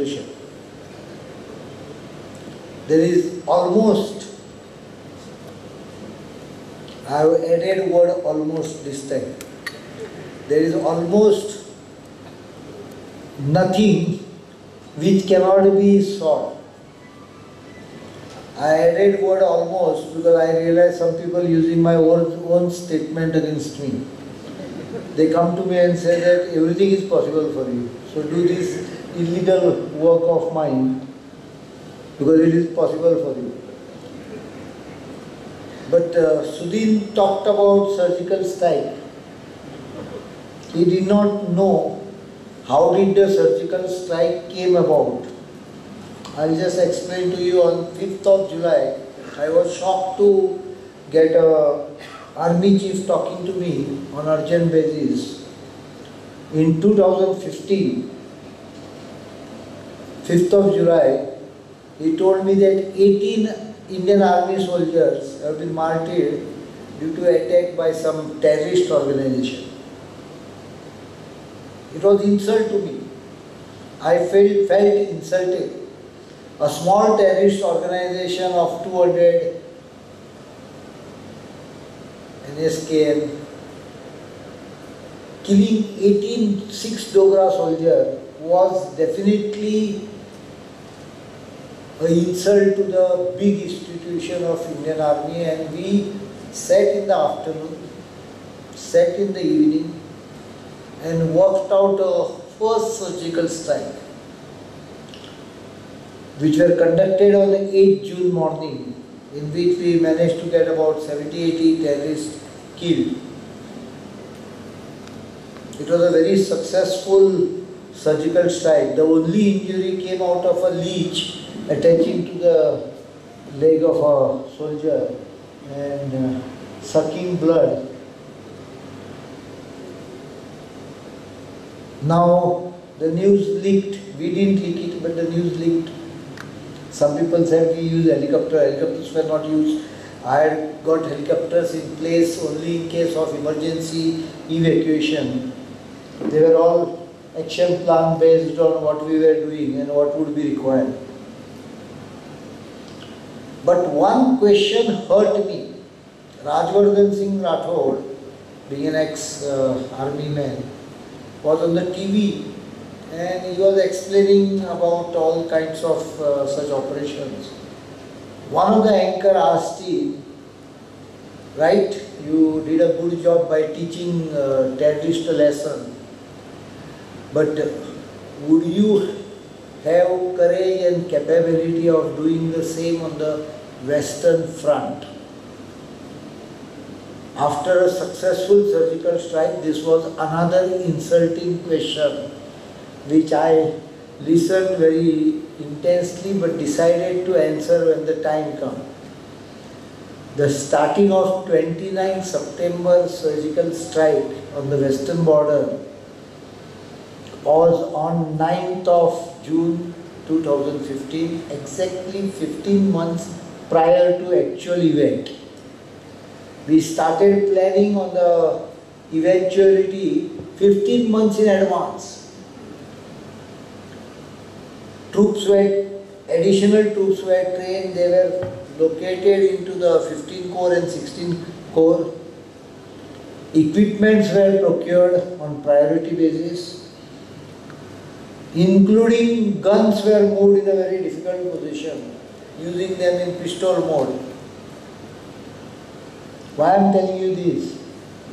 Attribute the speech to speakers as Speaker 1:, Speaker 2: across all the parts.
Speaker 1: solution. There is almost, I have added word almost this time. There is almost nothing which cannot be solved. I added word almost because I realized some people using my own statement against me. They come to me and say that everything is possible for you. So do this illegal work of mine because it is possible for you. But Sudhin talked about surgical strike. He did not know how did the surgical strike came about. I'll just explain to you. On 5th of July, I was shocked to get a army chief talking to me on urgent basis. In 2015, 5th of July, he told me that 18 Indian army soldiers have been martyred due to attack by some terrorist organization. It was insult to me. I felt insulted. A small terrorist organization of 200 NSKN killing 18 6 Dogra soldiers was definitely an insult to the big institution of Indian Army, and we sat in the afternoon, sat in the evening and worked out a first surgical strike, which were conducted on the 8th June morning, in which we managed to get about 70-80 terrorists killed. It was a very successful surgical strike. The only injury came out of a leech attaching to the leg of a soldier and sucking blood. Now the news leaked. We didn't leak it, but the news leaked. Some people said we use helicopters were not used. I had got helicopters in place only in case of emergency evacuation. They were all action plan based on what we were doing and what would be required. But one question hurt me. Rajvardhan Singh Rathod, being an ex-army man, was on the TV and he was explaining about all kinds of such operations. One of the anchor asked him, right, you did a good job by teaching terrorists a lesson, but would you have courage and capability of doing the same on the Western Front? After a successful surgical strike, this was another insulting question which I listened very intensely but decided to answer when the time came. The starting of 29 September surgical strike on the western border was on 9th of June 2015, exactly 15 months prior to actual event. We started planning on the eventuality 15 months in advance. Additional troops were trained, they were located into the 15 Corps and 16 Corps. Equipments were procured on priority basis, including guns were moved in a very difficult position, using them in pistol mode. Why I am telling you this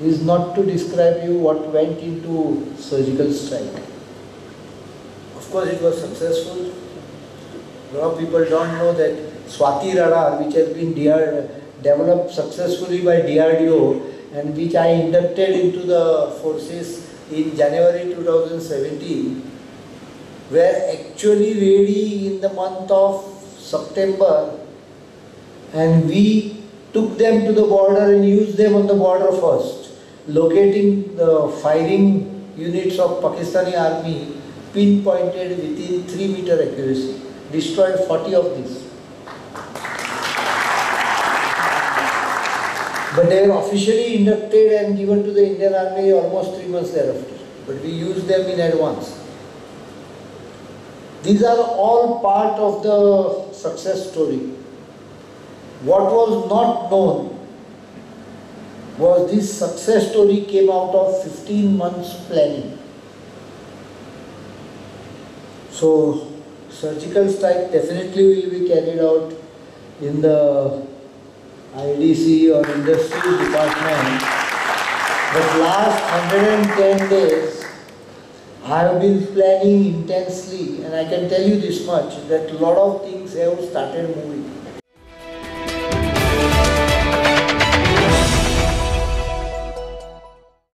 Speaker 1: is not to describe you what went into surgical strike. Of course it was successful. A lot of people don't know that Swati radar, which has been developed successfully by DRDO and which I inducted into the forces in January 2017, were actually ready in the month of September, and we took them to the border and used them on the border first, locating the firing units of Pakistani army pinpointed within 3-meter accuracy. Destroyed 40 of these. But they were officially inducted and given to the Indian Army almost 3 months thereafter. But we used them in advance. These are all part of the success story. What was not known was this success story came out of 15 months planning. So, surgical strike definitely will be carried out in the IDC or industry department. But last 110 days, I have been planning intensely, and I can tell you this much, that a lot of things have started moving.